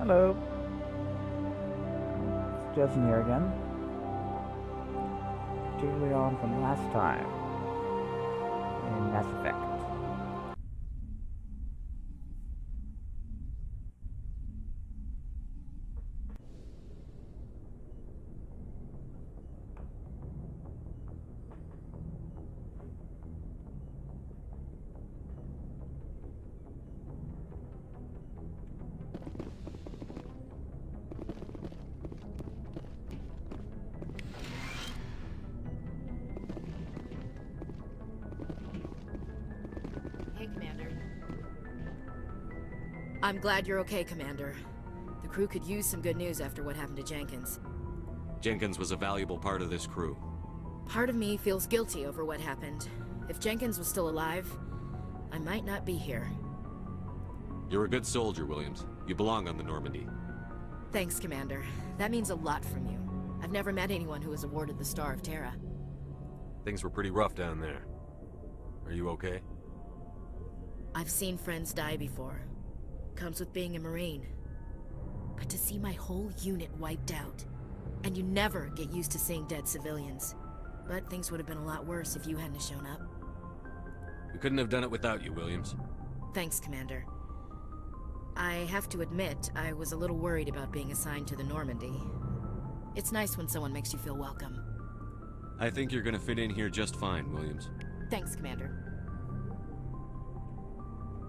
Hello. It's Jesen here again. Continuing on from last time in Mass Effect. I'm glad you're okay, Commander. The crew could use some good news after what happened to Jenkins. Jenkins was a valuable part of this crew. Part of me feels guilty over what happened. If Jenkins was still alive, I might not be here. You're a good soldier, Williams. You belong on the Normandy. Thanks, Commander. That means a lot from you. I've never met anyone who was awarded the Star of Terra. Things were pretty rough down there. Are you okay? I've seen friends die before. Comes with being a Marine. But to see my whole unit wiped out, and you never get used to seeing dead civilians. But things would have been a lot worse if you hadn't shown up. We couldn't have done it without you, Williams. Thanks, Commander. I have to admit, I was a little worried about being assigned to the Normandy. It's nice when someone makes you feel welcome. I think you're gonna fit in here just fine, Williams. Thanks, Commander.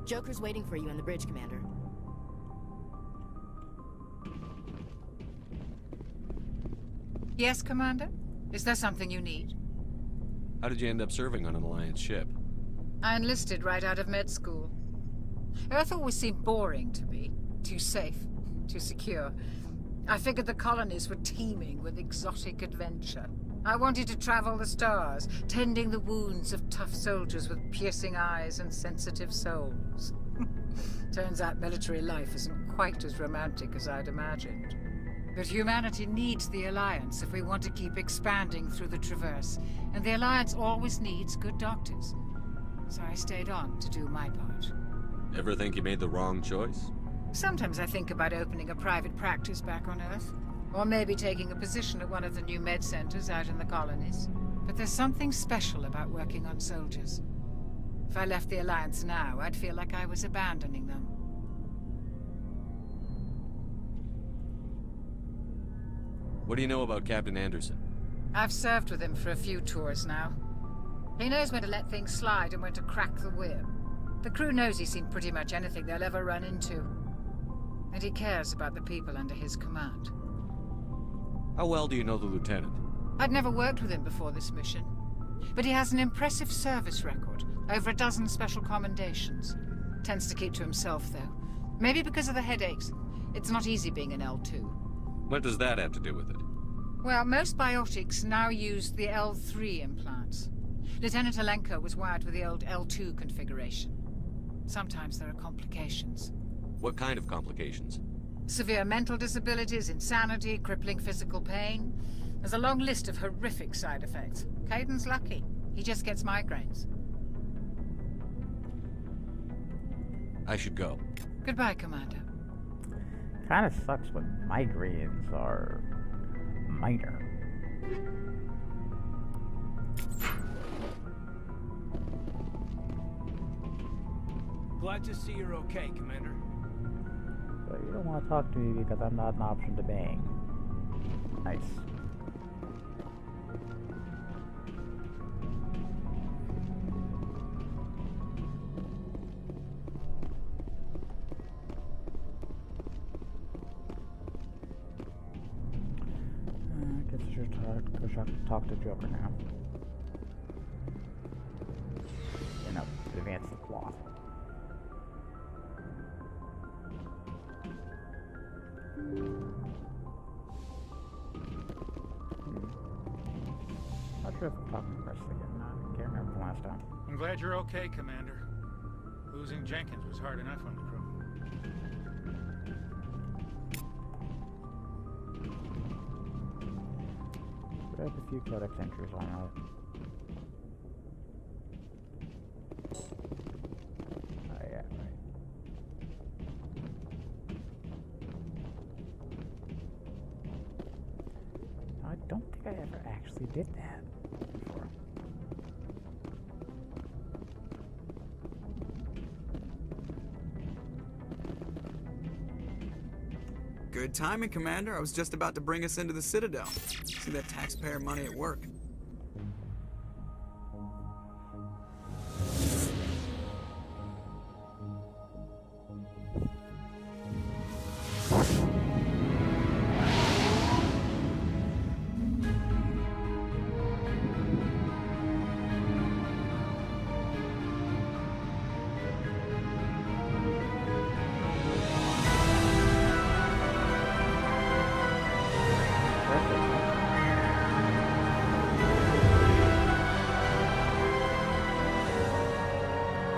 Joker's waiting for you on the bridge, Commander. Yes, Commander? Is there something you need? How did you end up serving on an Alliance ship? I enlisted right out of med school. Earth always seemed boring to me. Too safe, too secure. I figured the colonies were teeming with exotic adventure. I wanted to travel the stars, tending the wounds of tough soldiers with piercing eyes and sensitive souls. Turns out military life isn't quite as romantic as I'd imagined. But humanity needs the Alliance if we want to keep expanding through the Traverse, and the Alliance always needs good doctors. So I stayed on to do my part. Ever think you made the wrong choice? Sometimes I think about opening a private practice back on Earth. Or maybe taking a position at one of the new med centers out in the colonies. But there's something special about working on soldiers. If I left the Alliance now, I'd feel like I was abandoning them. What do you know about Captain Anderson? I've served with him for a few tours now. He knows when to let things slide and when to crack the whip. The crew knows he's seen pretty much anything they'll ever run into. And he cares about the people under his command. How well do you know the Lieutenant? I'd never worked with him before this mission. But he has an impressive service record. Over a dozen special commendations. Tends to keep to himself, though. Maybe because of the headaches. It's not easy being an L2. What does that have to do with it? Well, most biotics now use the L3 implants. Lieutenant Alenko was wired with the old L2 configuration. Sometimes there are complications. What kind of complications? Severe mental disabilities, insanity, crippling physical pain. There's a long list of horrific side effects. Caden's lucky. He just gets migraines. I should go. Goodbye, Commander. Kinda sucks when migraines are minor. Glad to see you're okay, Commander. But you don't want to talk to me because I'm not an option to bang. Nice. I guess I should go talk to Joker now. You know, advance the plot. Not sure if I'm talking to Chris again. I can't remember the last time. I'm glad you're okay, Commander. Losing Jenkins was hard enough on the crew. I have a few codex entries on it. Oh yeah, right. we did that before. Good timing, Commander. I was just about to bring us into the Citadel. See that taxpayer money at work.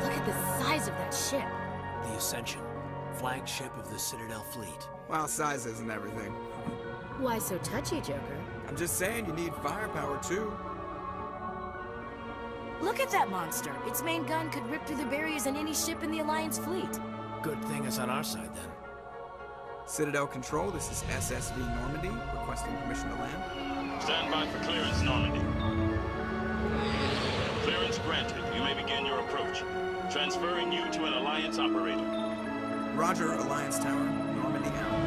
Look at the size of that ship. The Ascension, flagship of the Citadel fleet. Well, size isn't everything. Why so touchy, Joker? I'm just saying you need firepower, too. Look at that monster. Its main gun could rip through the barriers in any ship in the Alliance fleet. Good thing it's on our side, then. Citadel Control, this is SSV Normandy, requesting permission to land. Stand by for clearance, Normandy. Clearance granted. You may begin your approach. Transferring you to an Alliance operator. Roger, Alliance Tower, Normandy out.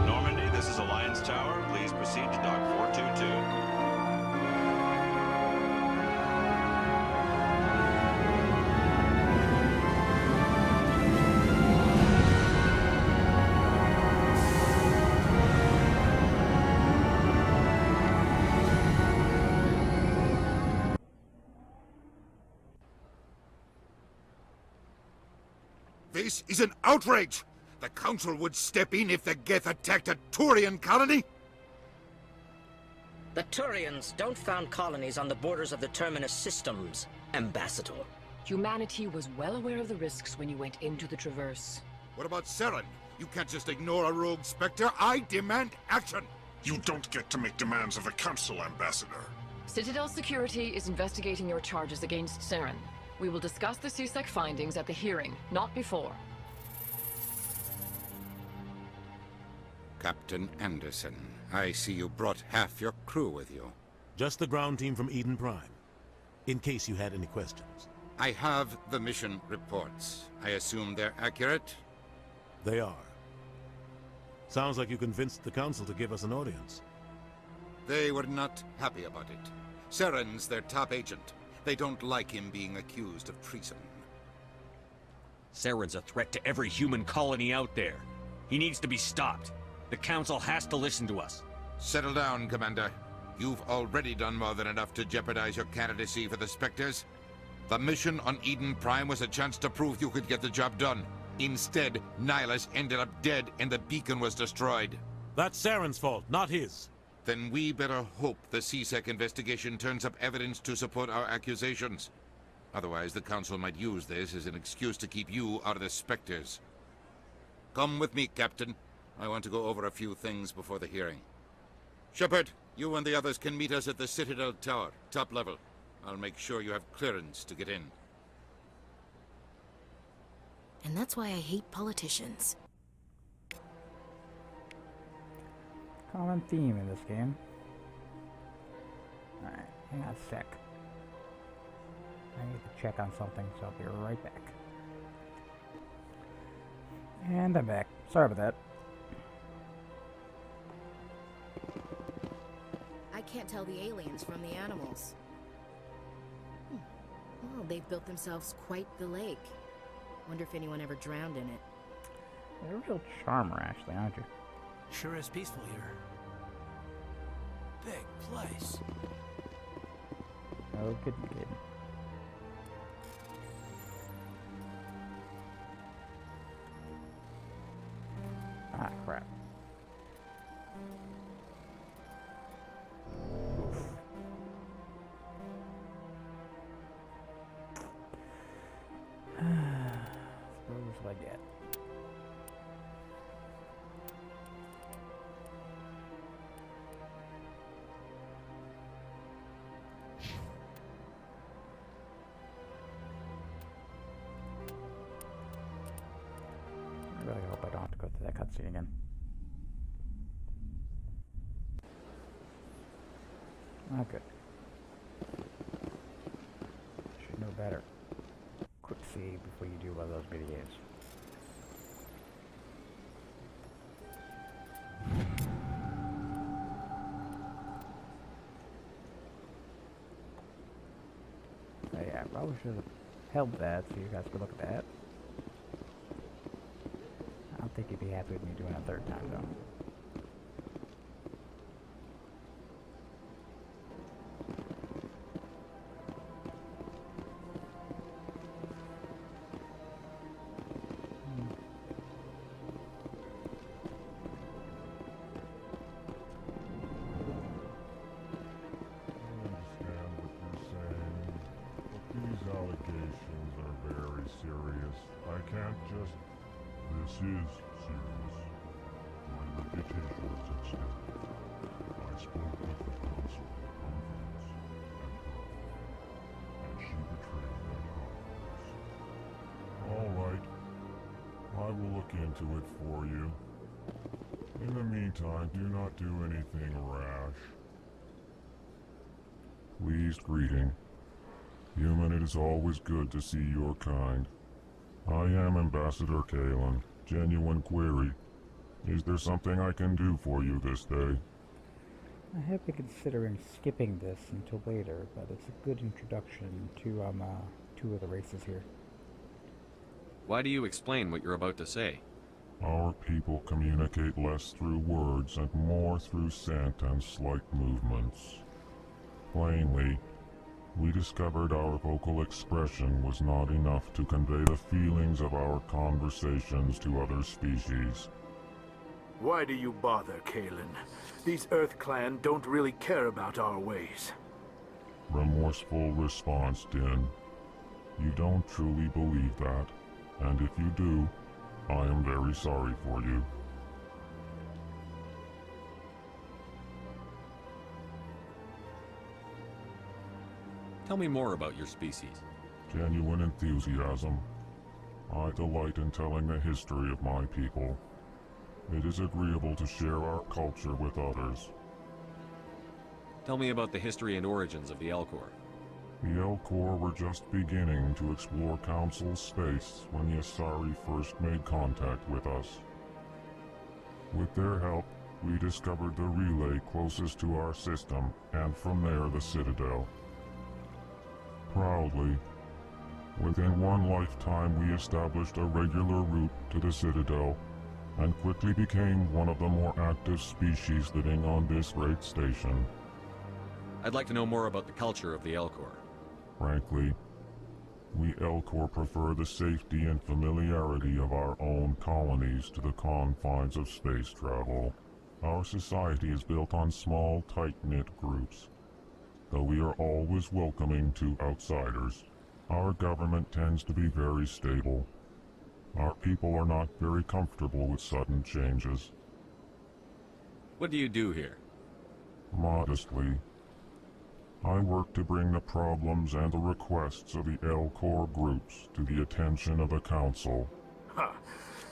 Normandy, this is Alliance Tower. Please proceed to Dock 422. This is an outrage! The Council would step in if the Geth attacked a Turian colony? The Turians don't found colonies on the borders of the Terminus systems, Ambassador. Humanity was well aware of the risks when you went into the Traverse. What about Saren? You can't just ignore a rogue Spectre. I demand action! You don't get to make demands of the Council, Ambassador. Citadel Security is investigating your charges against Saren. We will discuss the CSEC findings at the hearing, not before. Captain Anderson, I see you brought half your crew with you. Just the ground team from Eden Prime, in case you had any questions. I have the mission reports. I assume they're accurate? They are. Sounds like you convinced the Council to give us an audience. They were not happy about it. Saren's their top agent. They don't like him being accused of treason. Saren's a threat to every human colony out there. He needs to be stopped. The Council has to listen to us. Settle down, Commander. You've already done more than enough to jeopardize your candidacy for the Spectres. The mission on Eden Prime was a chance to prove you could get the job done. Instead, Nihilus ended up dead and the beacon was destroyed. That's Saren's fault, not his. Then we better hope the CSEC investigation turns up evidence to support our accusations. Otherwise, the Council might use this as an excuse to keep you out of the Spectres. Come with me, Captain. I want to go over a few things before the hearing. Shepard, you and the others can meet us at the Citadel Tower, top level. I'll make sure you have clearance to get in. And that's why I hate politicians. Common theme in this game. Alright, hang on a sec. I need to check on something, so I'll be right back. And I'm back. Sorry about that. I can't tell the aliens from the animals. Well, they've built themselves quite the lake. Wonder if anyone ever drowned in it. You're a real charmer, Ashley, aren't you? Sure is peaceful here. Big place. Oh, good, good. Ah, crap. Suppose what I get. I really hope I don't have to go through that cutscene again. Not good. Should know better. Quick save before you do one of those video games. Oh yeah, I probably should have held that so you guys could look at that. I don't think you'd be happy with me doing it a third time though. Allegations are very serious. I can't just... This is serious. My reputation is at stake. I spoke with the council in confidence, and she betrayed that confidence. All right. I will look into it for you. In the meantime, do not do anything rash. Pleased greeting. Human, it is always good to see your kind. I am Ambassador Kalen. Genuine query. Is there something I can do for you this day? I have been considering skipping this until later, but it's a good introduction to two of the races here. Why do you explain what you're about to say? Our people communicate less through words and more through scent and slight movements. Plainly, we discovered our vocal expression was not enough to convey the feelings of our conversations to other species. Why do you bother, Kalen? These Earth Clan don't really care about our ways. Remorseful response, Din. You don't truly believe that, and if you do, I am very sorry for you. Tell me more about your species. Genuine enthusiasm. I delight in telling the history of my people. It is agreeable to share our culture with others. Tell me about the history and origins of the Elcor. The Elcor were just beginning to explore Council space when the Asari first made contact with us. With their help, we discovered the relay closest to our system, and from there the Citadel. Proudly, within one lifetime we established a regular route to the Citadel, and quickly became one of the more active species living on this great station. I'd like to know more about the culture of the Elcor. Frankly, we Elcor prefer the safety and familiarity of our own colonies to the confines of space travel. Our society is built on small, tight-knit groups. Though we are always welcoming to outsiders, our government tends to be very stable. Our people are not very comfortable with sudden changes. What do you do here? Modestly, I work to bring the problems and the requests of the Elcor groups to the attention of the Council. Ha!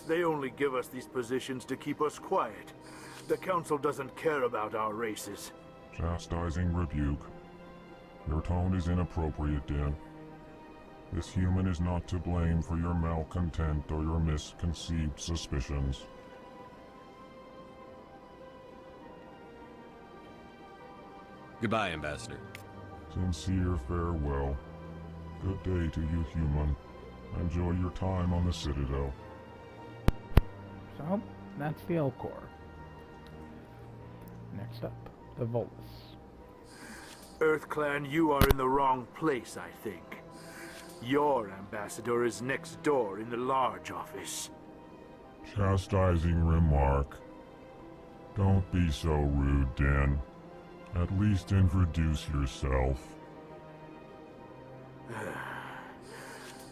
They only give us these positions to keep us quiet. The Council doesn't care about our races. Chastising rebuke. Your tone is inappropriate, Din. This human is not to blame for your malcontent or your misconceived suspicions. Goodbye, Ambassador. Sincere farewell. Good day to you, human. Enjoy your time on the Citadel. So, that's the Elcor. Next up, the Volus. Earth Clan, you are in the wrong place, I think. Your ambassador is next door in the large office. Chastising remark. Don't be so rude, Din. At least introduce yourself.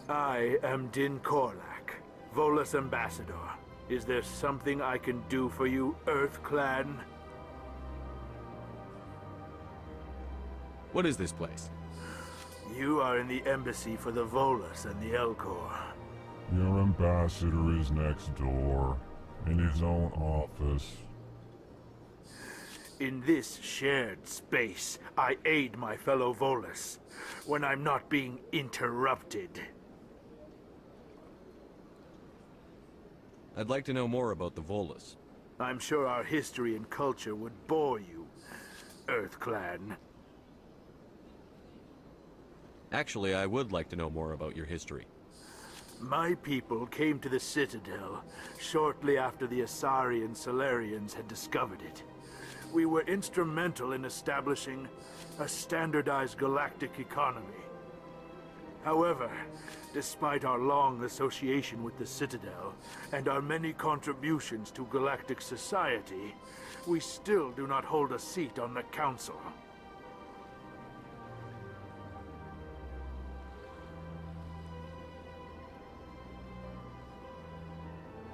I am Din Korlak, Volus ambassador. Is there something I can do for you, Earth Clan? What is this place? You are in the embassy for the Volus and the Elcor. Your ambassador is next door, in his own office. In this shared space, I aid my fellow Volus when I'm not being interrupted. I'd like to know more about the Volus. I'm sure our history and culture would bore you, EarthClan. Actually, I would like to know more about your history. My people came to the Citadel shortly after the Asari and Solarians had discovered it. We were instrumental in establishing a standardized galactic economy. However, despite our long association with the Citadel and our many contributions to galactic society, we still do not hold a seat on the Council.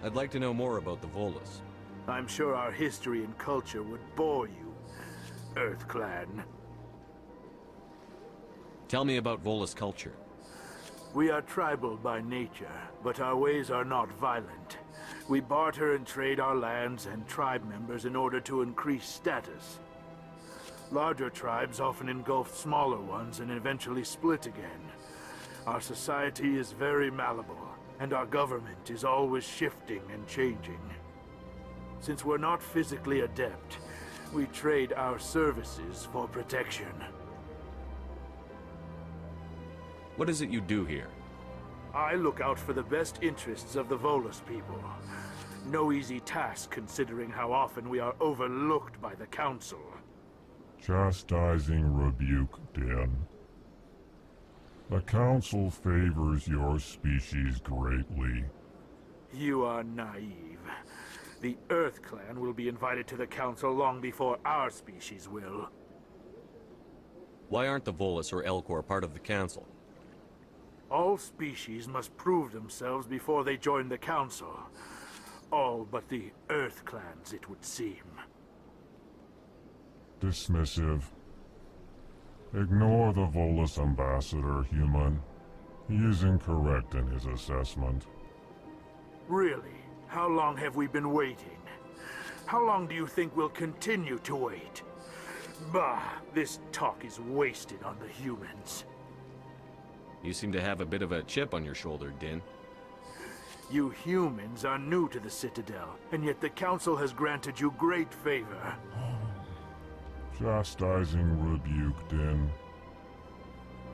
I'd like to know more about the Volus. I'm sure our history and culture would bore you, EarthClan. Tell me about Volus culture. We are tribal by nature, but our ways are not violent. We barter and trade our lands and tribe members in order to increase status. Larger tribes often engulf smaller ones and eventually split again. Our society is very malleable, and our government is always shifting and changing. Since we're not physically adept, we trade our services for protection. What is it you do here? I look out for the best interests of the Volus people. No easy task considering how often we are overlooked by the Council. Chastising rebuke, Din. The Council favors your species greatly. You are naive. The EarthClan will be invited to the Council long before our species will. Why aren't the Volus or Elcor part of the Council? All species must prove themselves before they join the Council. All but the EarthClans, it would seem. Dismissive. Ignore the Volus ambassador, human. He is incorrect in his assessment. Really? How long have we been waiting? How long do you think we'll continue to wait? Bah, this talk is wasted on the humans. You seem to have a bit of a chip on your shoulder, Din. You humans are new to the Citadel, and yet the Council has granted you great favor. Chastising rebuke, Din.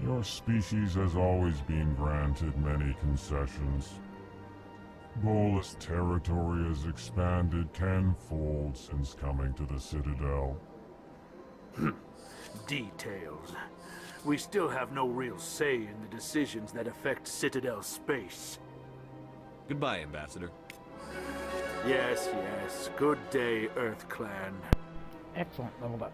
Your species has always been granted many concessions. Volus territory has expanded tenfold since coming to the Citadel. Details. We still have no real say in the decisions that affect Citadel space. Goodbye, Ambassador. Yes, yes. Good day, EarthClan. Excellent, leveled up.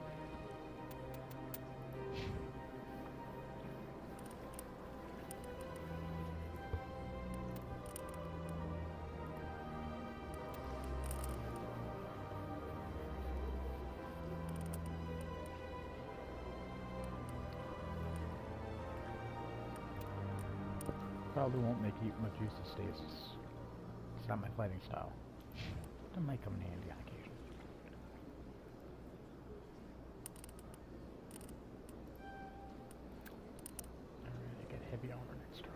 Probably won't make much use of stasis. It's not my fighting style. That might come in handy on occasion. Alright, I get heavy armor next turn.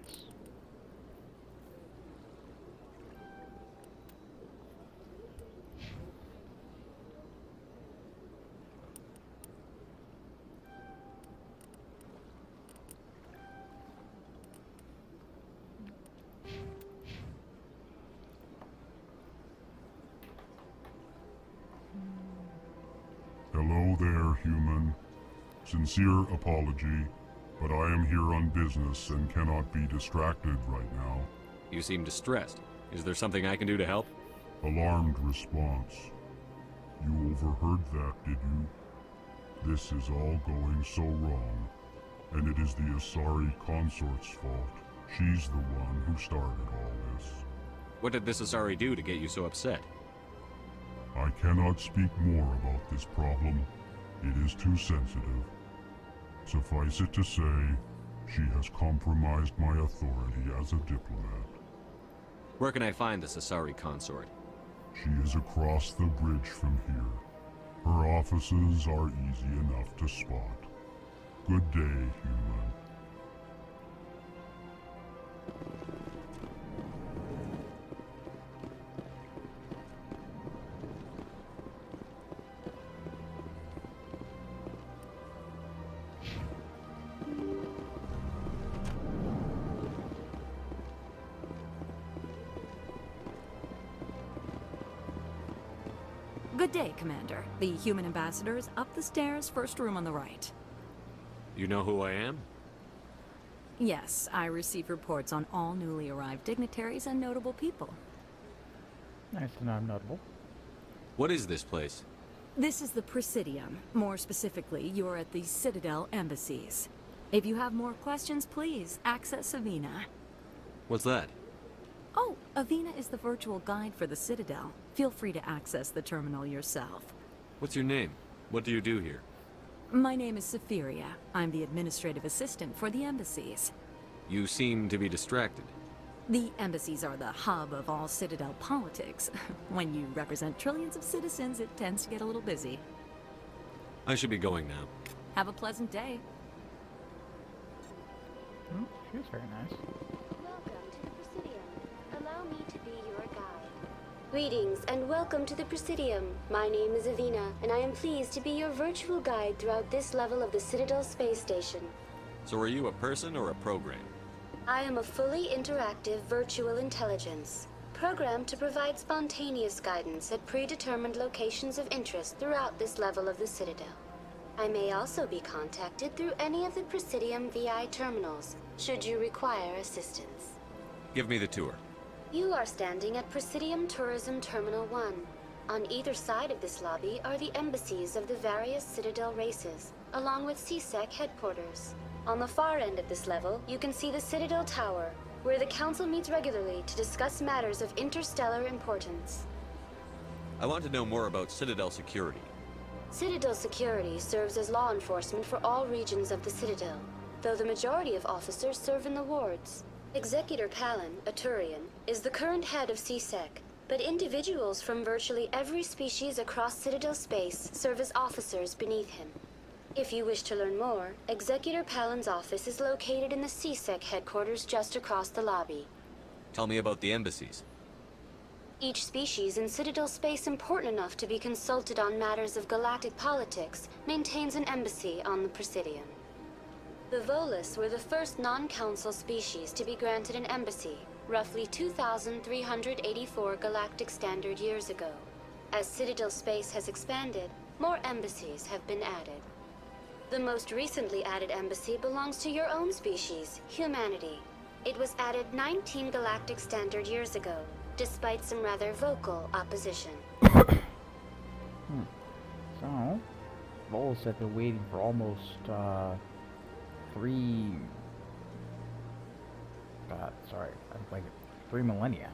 Nice. Hello there, human. Sincere apology, but I am here on business and cannot be distracted right now. You seem distressed. Is there something I can do to help? Alarmed response. You overheard that, did you? This is all going so wrong, and it is the Asari consort's fault. She's the one who started all this. What did this Asari do to get you so upset? I cannot speak more about this problem. It is too sensitive. Suffice it to say, she has compromised my authority as a diplomat. Where can I find this Asari consort? She is across the bridge from here. Her offices are easy enough to spot. Good day, human. Good day, Commander. The human ambassador is up the stairs, first room on the right. You know who I am? Yes, I receive reports on all newly arrived dignitaries and notable people. Nice to know I'm notable. What is this place? This is the Presidium. More specifically, you're at the Citadel embassies. If you have more questions, please access Avina. What's that? Oh, Avina is the virtual guide for the Citadel. Feel free to access the terminal yourself. What's your name? What do you do here? My name is Safiria. I'm the administrative assistant for the embassies. You seem to be distracted. The embassies are the hub of all Citadel politics. When you represent trillions of citizens, it tends to get a little busy. I should be going now. Have a pleasant day. She was very nice. Welcome to the Presidium. Allow me to be your guide. Greetings and welcome to the Presidium. My name is Avina, and I am pleased to be your virtual guide throughout this level of the Citadel space station. So are you a person or a program? I am a fully interactive virtual intelligence, programmed to provide spontaneous guidance at predetermined locations of interest throughout this level of the Citadel. I may also be contacted through any of the Presidium VI terminals, should you require assistance. Give me the tour. You are standing at Presidium Tourism Terminal 1. On either side of this lobby are the embassies of the various Citadel races, along with CSEC headquarters. On the far end of this level, you can see the Citadel Tower, where the Council meets regularly to discuss matters of interstellar importance. I want to know more about Citadel security. Citadel security serves as law enforcement for all regions of the Citadel, though the majority of officers serve in the wards. Executor Palin, a Turian, is the current head of CSEC, but individuals from virtually every species across Citadel space serve as officers beneath him. If you wish to learn more, Executor Palin's office is located in the CSEC headquarters just across the lobby. Tell me about the embassies. Each species in Citadel space important enough to be consulted on matters of galactic politics maintains an embassy on the Presidium. The Volus were the first non-council species to be granted an embassy, roughly 2,384 galactic standard years ago. As Citadel space has expanded, more embassies have been added. The most recently added embassy belongs to your own species, humanity. It was added 19 galactic standard years ago, despite some rather vocal opposition. So, Vols have been waiting for almost, 3 millennia.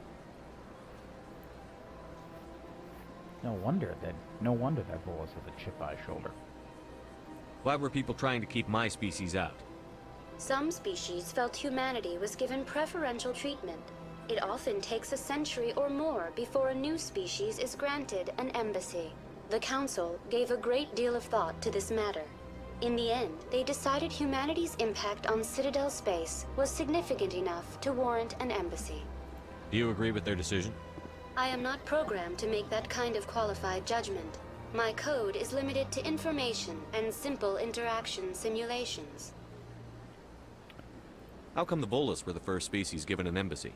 No wonder that Vols has a chip on his shoulder. Why were people trying to keep my species out? Some species felt humanity was given preferential treatment. It often takes a century or more before a new species is granted an embassy. The Council gave a great deal of thought to this matter. In the end, they decided humanity's impact on Citadel space was significant enough to warrant an embassy. Do you agree with their decision? I am not programmed to make that kind of qualified judgment. My code is limited to information and simple interaction simulations. How come the Volus were the first species given an embassy?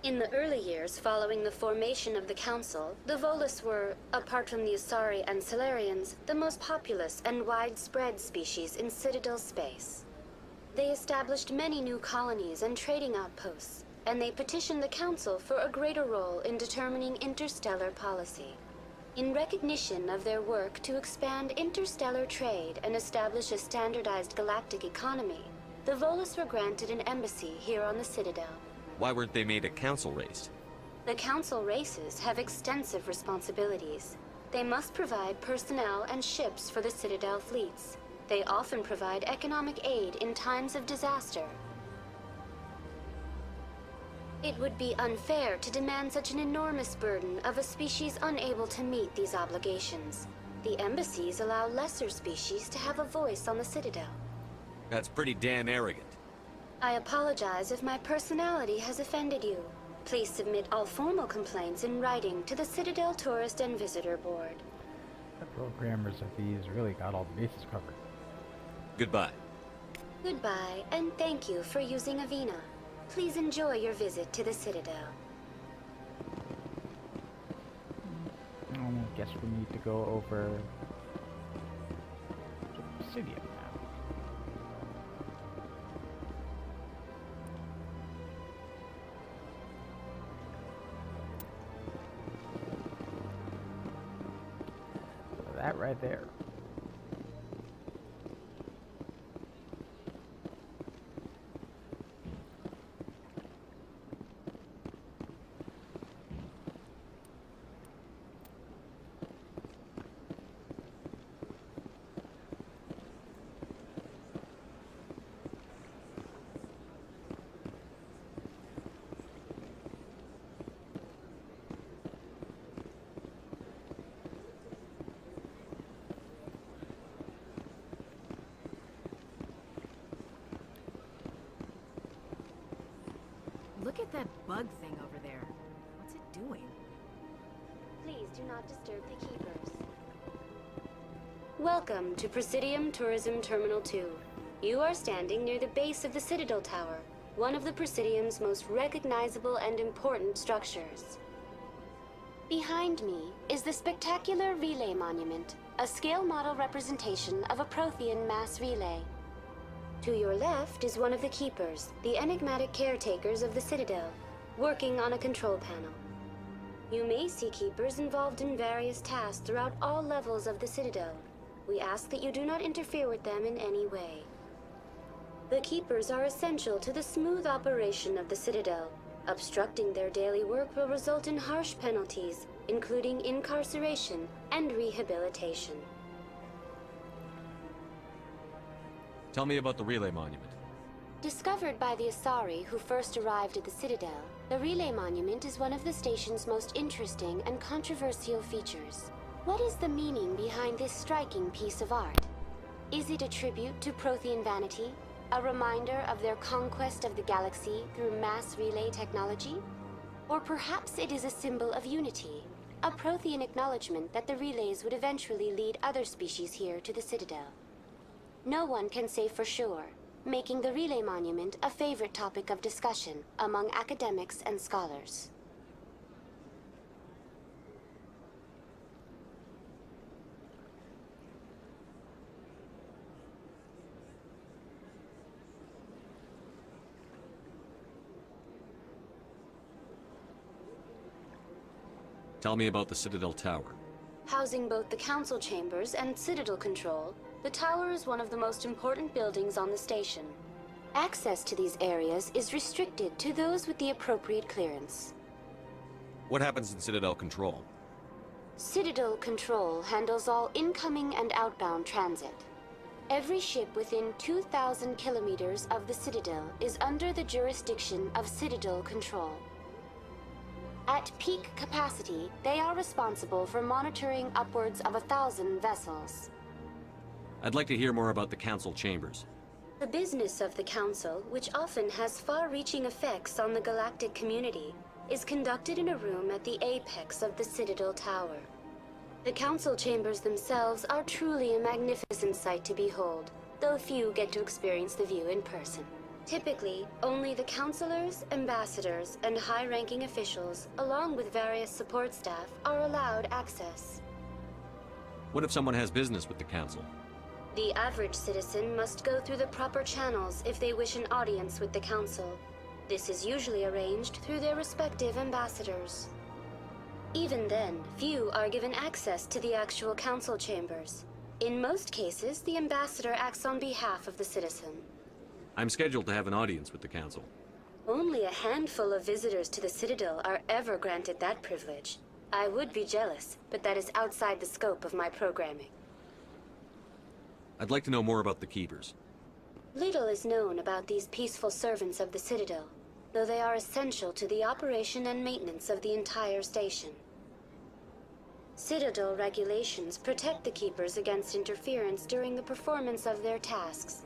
In the early years following the formation of the Council, the Volus were, apart from the Asari and Solarians, the most populous and widespread species in Citadel space. They established many new colonies and trading outposts, and they petitioned the Council for a greater role in determining interstellar policy. In recognition of their work to expand interstellar trade and establish a standardized galactic economy, the Volus were granted an embassy here on the Citadel. Why weren't they made a council race? The Council races have extensive responsibilities. They must provide personnel and ships for the Citadel fleets. They often provide economic aid in times of disaster. It would be unfair to demand such an enormous burden of a species unable to meet these obligations. The embassies allow lesser species to have a voice on the Citadel. That's pretty damn arrogant. I apologize if my personality has offended you. Please submit all formal complaints in writing to the Citadel Tourist and Visitor Board. The programmers of these really got all the bases covered. Goodbye. Goodbye, and thank you for using Avina. Please enjoy your visit to the Citadel. I guess we need to go over to Obsidian now. So that right there. Look at that bug thing over there. What's it doing? Please do not disturb the keepers. Welcome to Presidium Tourism Terminal 2. You are standing near the base of the Citadel Tower, one of the Presidium's most recognizable and important structures. Behind me is the spectacular Relay Monument, a scale model representation of a Prothean mass relay. To your left is one of the Keepers, the enigmatic caretakers of the Citadel, working on a control panel. You may see Keepers involved in various tasks throughout all levels of the Citadel. We ask that you do not interfere with them in any way. The Keepers are essential to the smooth operation of the Citadel. Obstructing their daily work will result in harsh penalties, including incarceration and rehabilitation. Tell me about the Relay Monument. Discovered by the Asari who first arrived at the Citadel, the Relay Monument is one of the station's most interesting and controversial features. What is the meaning behind this striking piece of art? Is it a tribute to Prothean vanity? A reminder of their conquest of the galaxy through mass relay technology? Or perhaps it is a symbol of unity, a Prothean acknowledgement that the relays would eventually lead other species here to the Citadel. No one can say for sure, making the Relay Monument a favorite topic of discussion among academics and scholars. Tell me about the Citadel Tower. Housing both the council chambers and Citadel control, the tower is one of the most important buildings on the station. Access to these areas is restricted to those with the appropriate clearance. What happens in Citadel Control? Citadel Control handles all incoming and outbound transit. Every ship within 2,000 kilometers of the Citadel is under the jurisdiction of Citadel Control. At peak capacity, they are responsible for monitoring upwards of 1,000 vessels. I'd like to hear more about the Council Chambers. The business of the Council, which often has far-reaching effects on the galactic community, is conducted in a room at the apex of the Citadel Tower. The Council Chambers themselves are truly a magnificent sight to behold, though few get to experience the view in person. Typically, only the councilors, ambassadors, and high-ranking officials, along with various support staff, are allowed access. What if someone has business with the Council? The average citizen must go through the proper channels if they wish an audience with the Council. This is usually arranged through their respective ambassadors. Even then, few are given access to the actual Council chambers. In most cases, the ambassador acts on behalf of the citizen. I'm scheduled to have an audience with the Council. Only a handful of visitors to the Citadel are ever granted that privilege. I would be jealous, but that is outside the scope of my programming. I'd like to know more about the Keepers. Little is known about these peaceful servants of the Citadel. though they are essential to the operation and maintenance of the entire station. Citadel regulations protect the Keepers against interference during the performance of their tasks.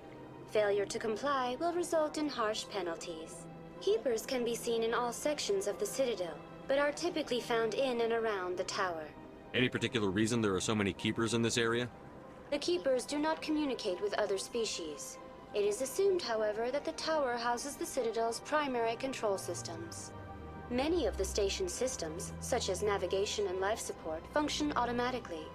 Failure to comply will result in harsh penalties. Keepers can be seen in all sections of the Citadel, but are typically found in and around the tower. Any particular reason there are so many Keepers in this area? The Keepers do not communicate with other species. It is assumed, however, that the tower houses the Citadel's primary control systems. Many of the station's systems, such as navigation and life support, function automatically.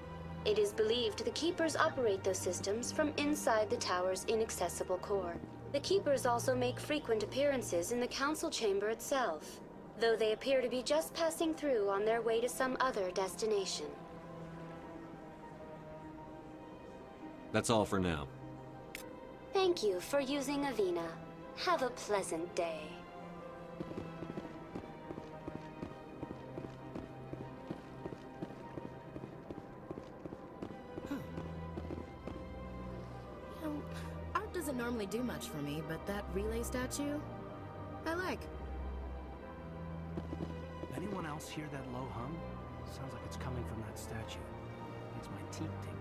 It is believed the Keepers operate those systems from inside the tower's inaccessible core. The Keepers also make frequent appearances in the Council chamber itself, though they appear to be just passing through on their way to some other destination. That's all for now. Thank you for using Avina. Have a pleasant day. You know, art doesn't normally do much for me, but that relay statue, I like. Anyone else hear that low hum? Sounds like it's coming from that statue. Makes my teeth tingle.